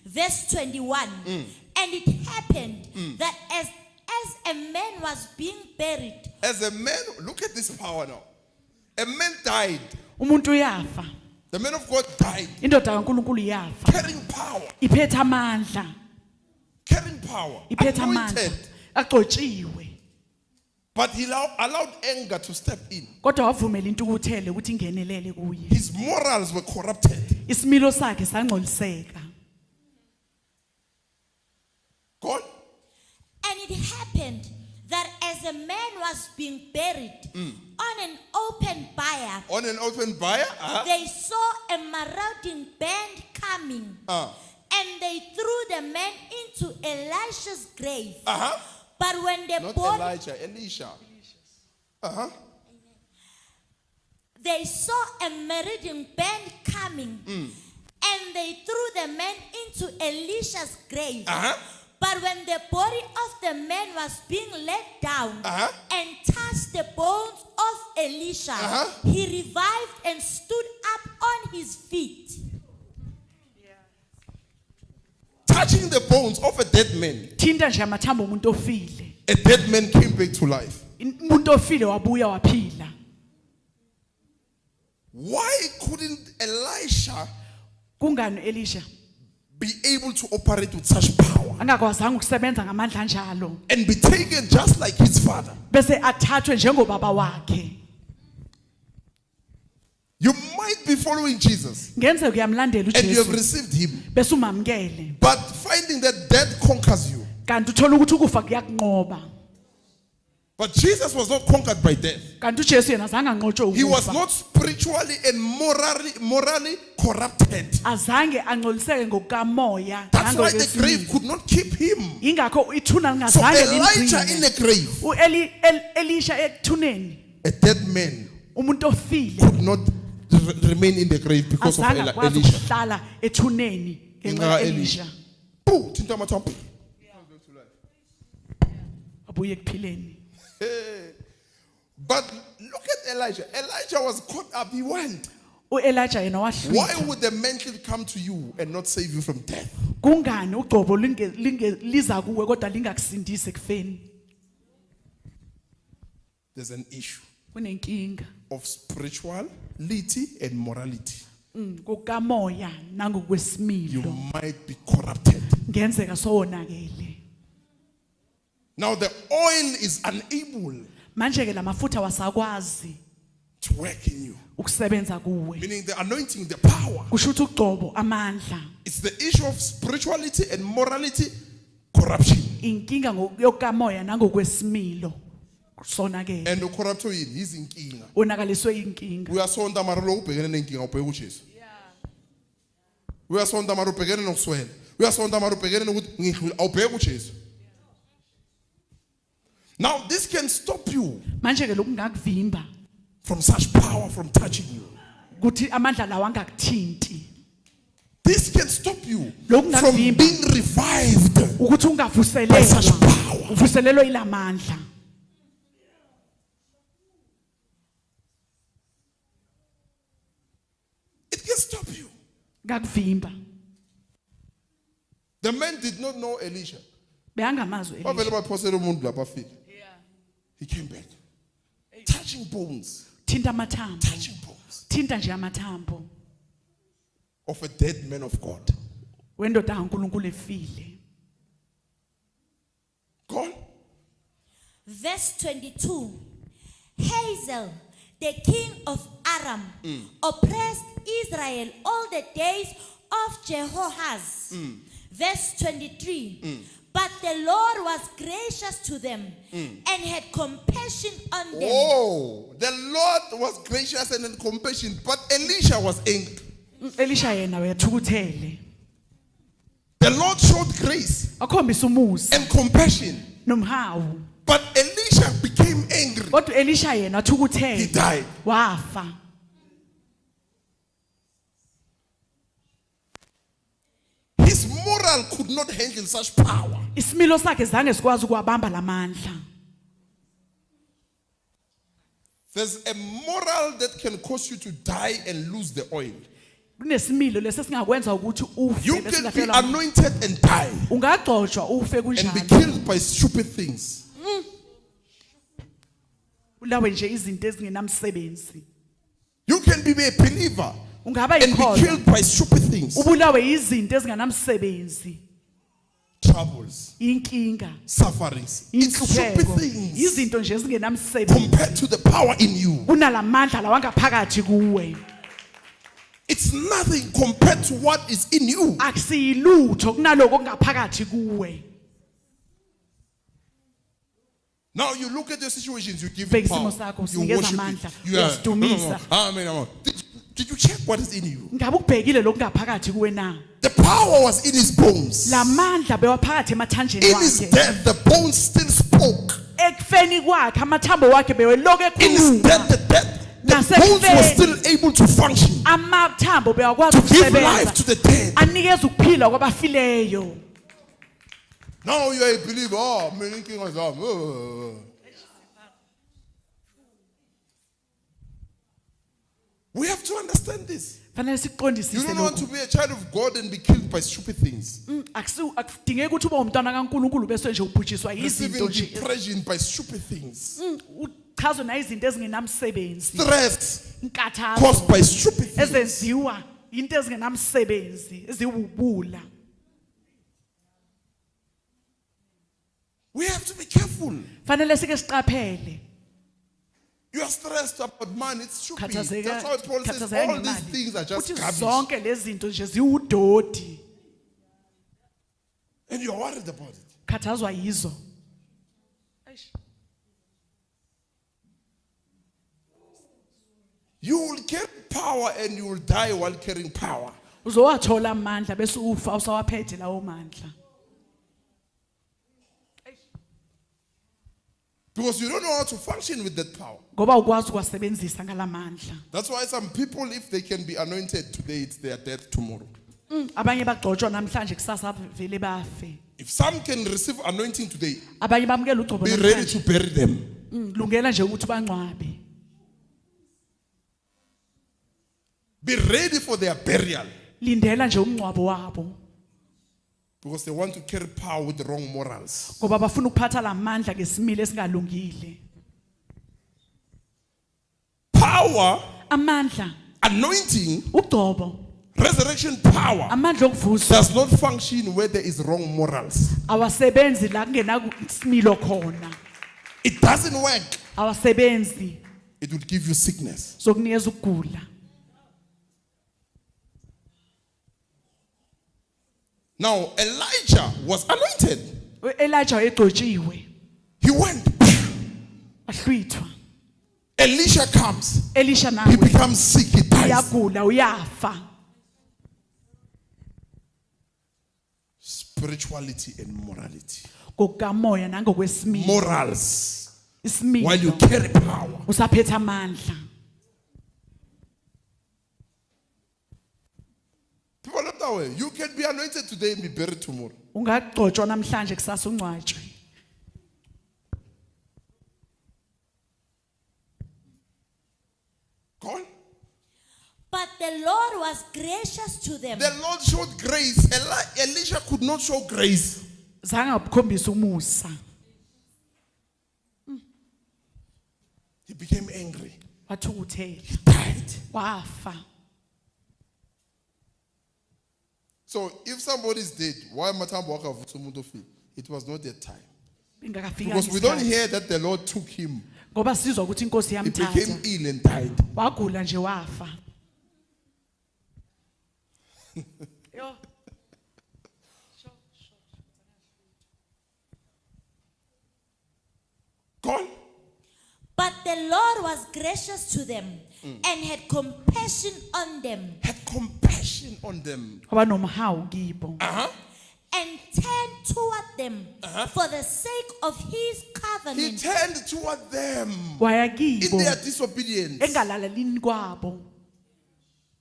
verse 21. And it happened that as a man was being buried. As a man, look at this power now. A man died. Umuntu uyafa. The man of God died. Indoda kaNkulunkulu iyafa. Carrying power. Iphethe amandla. Carrying power. Iphethe amandla. Anointed. Agcotshiwe. But he allowed anger to step in. Kodwa wavumela intukuthele ukuthi ingenelele kuye. His morals were corrupted. Isimilo sakhe sangcoliseka. God. And it happened that as a man was being buried on an open byre, they saw a marauding band coming, and they threw the man into Elisha's grave. But when the Elisha. They saw a marauding band coming, and they threw the man into Elisha's grave. But when the body of the man was being let down and touched the bones of Elisha, he revived and stood up on his feet. Touching the bones of a dead man. Thinta nje amathambo omuntu ofile. A dead man came back to life. Umuntu ofile wabuya waphila. Why couldn't Elisha Kungani Elisha be able to operate with such power angakwazanga ukusebenza ngamandla njalo and be taken just like his father? bese athathwe njengobaba wakhe? You might be following Jesus Ngenze kuyamlandela and you have uJesu received him, bese umamkele but finding that death conquers you. kanti uthola ukuthi ukufa kuyakunqoba. But Jesus was not conquered by death. Kanti uJesu yena azange anqotshwe He was ukufa. not spiritually and morally corrupted. Azange angcoliseke ngokukamoya That's why the nangokwesibili. grave could not keep him. Ingakho ithuna So lingazange Elijah in limgcine. the grave, Elisha ekuthuneni a dead man umuntu ofile could not remain in the grave because of azange akwazi Elisha. ukuhlala ethuneni ngenxa Ngenxa Elisha. Boom, thinta amathambo. Abuye ekuphileni. But look at Elijah. Elijah was caught up. He went. uElijah yena Why wahlutha. would the mantle come to you and not save you from death? Kungani ugcobo liza kuwe kodwa lingakusindise ekufeni? There's an issue Kunenkinga of spirituality and morality. kokamoya You nangokwesimilo. might be corrupted. Ngenzeka sowonakele. Now the oil is unable Manje ke lamafutha wasakwazi to work in you. ukusebenza kuwe. Meaning the anointing, the power. Kusho ukuthi ugcobo amandla. It's the issue of spirituality and morality, corruption. Inkinga yokamoya nangokwesimilo sonakele. And the corruption is in king. Onakaliswe inkinga. Uyasonda mara lo ubhekene nenkinga ubheke uJesu. Uyasonda mara ubhekene nokuswela. Uyasonda mara ubhekene nokuthi ngidlula awubheke uJesu. Now this can stop you Manje ke lokungakuvimba from such power from touching you. ukuthi amandla lawa angakuthinti. This can stop you Lokhu from ngakuvimba. being revived. Ukuthi By such ungavuselelwa. power. Uvuselelwa ilamandla. It can stop you. Ngakuvimba. The man did not know Elisha. Beyangamazwe Bavele Elisha. baphosela umuntu lapha afika. He came back. Touching bones. Thinta amathambo. Touching bones Thinta nje amathambo. of a dead man of God. Wendoda kaNkulunkulu efile. God. Verse 22. Hazael, the king of Aram, oppressed Israel all the days of Jehoahaz. Verse 23. But the Lord was gracious to them and had compassion on them. Oh, the Lord was gracious and in compassion, but Elisha was angry. Elisha yena wethukuthele. The Lord showed grace Akhombisa umusa and compassion, nomhawu. but Elisha became angry. Kodwa Elisha yena He thukuthele. died. Wafa. His moral could not handle such power. Isimilo sakhe zange sikwazi ukuwabamba lamandla. There's a moral that can cause you to die and lose the oil. kunesimilo lesingakwenza ukuthi ufe You bese can be ulahlekelwa anointed and die ungagcotshwa ufe and be kunjalo killed by stupid things. ulawe nje izinto ezingenamsebenzi You can be a believer ungaba and be yikholwa killed by stupid things. ubulawe izinto ezingenamsebenzi Troubles, inkinga sufferings. It's stupid inhlupheko things izinto nje ezingenamsebenzi compared to the power in you. kunalamandla lawangaphakathi kuwe It's nothing compared to what is in you. akusiyilutho kunaloko okungaphakathi kuwe Now you look at your situations, you give Bheka it power. isimo sakho, You usinikeza worship amandla, it. You are, uyasidumisa. Amen, amen. Did you check what is in you? ngabe ukubhekile lokungaphakathi kuwe na The power was in his bones. lamandla bewaphakathi emathanjeni In his wakhe death, the bones still spoke. ekufeni kwakhe amathambo wakhe beweloku In his ekhuluma death, the bones were still able to function, amathambo bewakwazi to give life ukusebenza to the dead. anikeza ukuphila kwabafileyo Now you are a believer. Oh, man, king was on. We have to understand this. fanele You siqondisise don't want lokho to be a child of God and be killed by stupid things. akudingeki ukuthi ube umntwana kaNkulunkulu bese nje ubhujiswa Receiving izinto nje depression by stupid things. uchazwe na izinto ezingenamsebenzi Stress inkathazo caused by stupid things. ezenziwa into ezingenamsebenzi eziwubula We have to be careful. fanele sike siqaphele You are stressed about money. It's stupid. That's khathazeka why Paul says khathazeka all these things are ngemali just uthi garbage. zonke lezi zinto nje ziwudodi And you're worried about it. khathazwa yizo You will carry power and you will die while carrying power. uzowathola amandla bese ufa usawaphethe lawo mandla Because you don't know how to function with that power. ngoba ukwazi ukwasebenzisa ngalamandla That's why some people, if they can be anointed today, it's their death tomorrow. abanye bagcotshwa namhlanje kusasa vele bafe If some can receive anointing today, abanye bamukela ugcobo be ready namhlanje to bury them. lungela nje ukuthi bangcwabe Be ready for their burial. lindela nje umncwabo wabo Because they want to carry power with the wrong morals. ngoba bafuna ukuphatha lamandla ngesimilo esingalungile Power, amandla anointing, ugcobo resurrection power amandla okuvuswa does not function where there is wrong morals. awasebenzi la kungena isimilo khona It doesn't work. awasebenzi It will give you sickness. sokunikeza ukugula Now, Elijah was anointed. Elijah egcotshiwe He went. wahlwithwa Elisha comes. Elisha He nawe becomes sick. He dies. uyagula uyafa Spirituality and morality. ngokukamoya nangokwesimilo Morals. isimilo While you carry power. usaphethe amandla People are not that way. You can be anointed today and be buried tomorrow. ungagcotshwa namhlanje kusasa ungcwatshwe Go on. But the Lord was gracious to them. The Lord showed grace. Elisha could not show grace. zange abukhombisa umusa He became angry. wathukuthela He died. wafa So if somebody is dead, why matambo wakavusa umuntu ofile? It was not their time. ingakafika Because we don't isikhathi. hear that the Lord took him. ngoba sizwa ukuthi inkosi He became yamthatha ill and died. wagula nje wafa Yo. Go on. But the Lord was gracious to them and had compassion on them Had compassion on them. waba nomhawu kibo and turned toward them for the sake of his He covenant. turned toward them waya in kibo their disobedience. engalalelini kwabo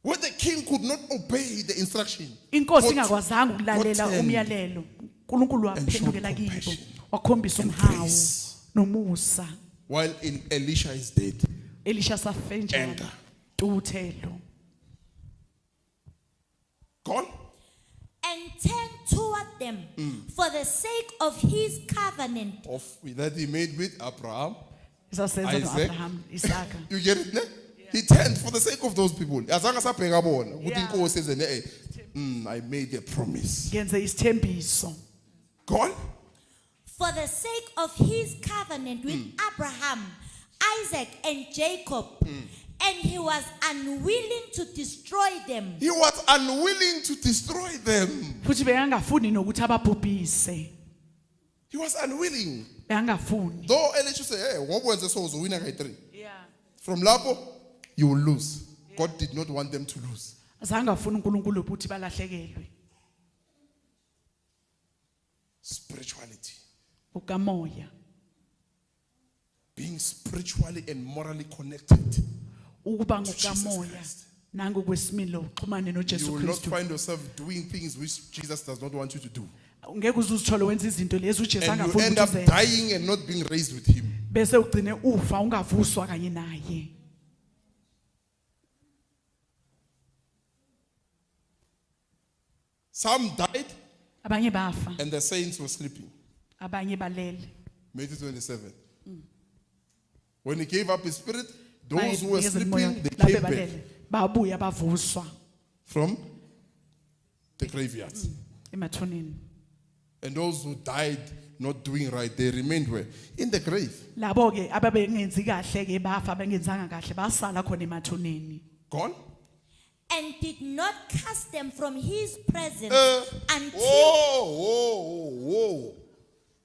When the king could not obey the instruction. inkosi God- ingakwazanga ukulalela God turned umyalelo uNkulunkulu and showed waphendukela kibo compassion wakhombisa and umhawu grace. nomusa While Elisha is dead. Elisha safe njalo Anger. tuthelo Gone? and turned toward them for the sake of his covenant. Of that he made with Abraham. Isasenza Isaac. noAbraham, Isaka. You get it? Ne? He turned for the sake of those people. Azange saphenga bona ukuthi Yeah. inkosi eze I made a promise. Ngenze isithembiso. Gone? For the sake of his covenant with Abraham, Isaac, and Jacob. And he was unwilling to destroy them. He was unwilling to destroy them. Futhi bengangafuni nokuthi ababhubhise. He was unwilling. Bengangafuni. Though Elisha said, hey, ngokwenze so uzowina kayi-3. Yeah. From lapho, you will lose. God did not want them to lose. Azangafuni uNkulunkulu ukuthi balahlekelwe. Spirituality. Ukamoya. Being spiritually and morally connected. Ukuba Jesus ngokamoya. Christ. Nangokwesimilo uxhumane You noJesu will not Kristu. find yourself doing things which Jesus does not want you to do. Ngeke uzuzithole wenza izinto lezi uJesu And you angafuni end ukuthi up uzenze. dying and not being raised with him. Bese ugcine ufa ungavuswa kanye naye. Some died Abanye bafa, and the saints were sleeping. abanye balele. Matthew 27. When he gave up his spirit, those who were Bayinikezela umoya, sleeping, they lapho came back balele. Babuya bavuswa from the graveyards. emathuneni. And those who died not doing right, they remained where? In the grave. Labo ke ababengenzi kahle ke bafa bengenzanga kahle basala khona emathuneni. Gone? And did not cast them from his presence until Whoa.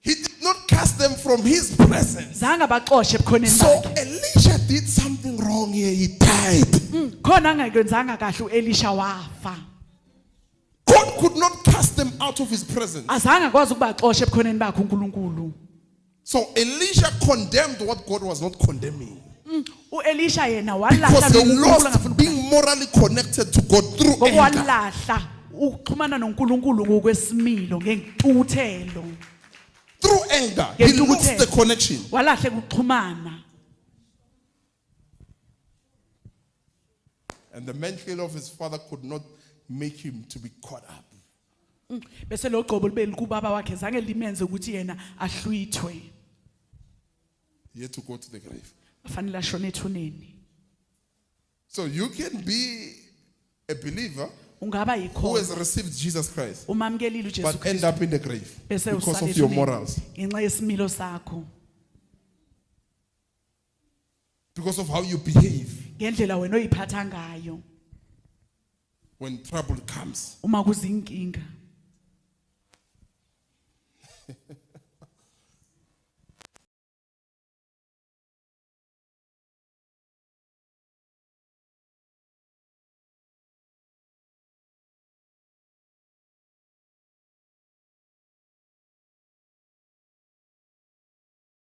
He did not cast them from his presence. Zanga baxoshe ebukhoneni So bakhe. Elisha did something wrong here. He died. Khona angakwenzanga kahle uElisha wafa. God could not cast them out of his presence. Azanga kwazi ukubaxosha ebukhoneni bakhe uNkulunkulu. So Elisha condemned what God was not condemning. uElisha yena walahla Because he lokhu uNkulunkulu angafuni lost being morally connected to God through anger. ngokwalahla ukuxhumana noNkulunkulu ngokwesimilo ngentukuthelo. Through anger, he lost the connection. Walahla ukuxhumana. And the mental of his father could not make him to be caught up. Bese lo gqobo libeli kubaba wakhe zange limenze ukuthi yena ahlwithwe. He had to go to the grave. Afanele ashone ethuneni. So you can be a believer Ungaba who has yikho received Jesus Christ, umamkelile uJesu but end Kristu up in the grave bese because usala of your ethuneni morals, ngenxa yesimilo sakho. because of how you behave Ngendlela wena oyiphatha ngayo when trouble comes. uma kuzinkinga.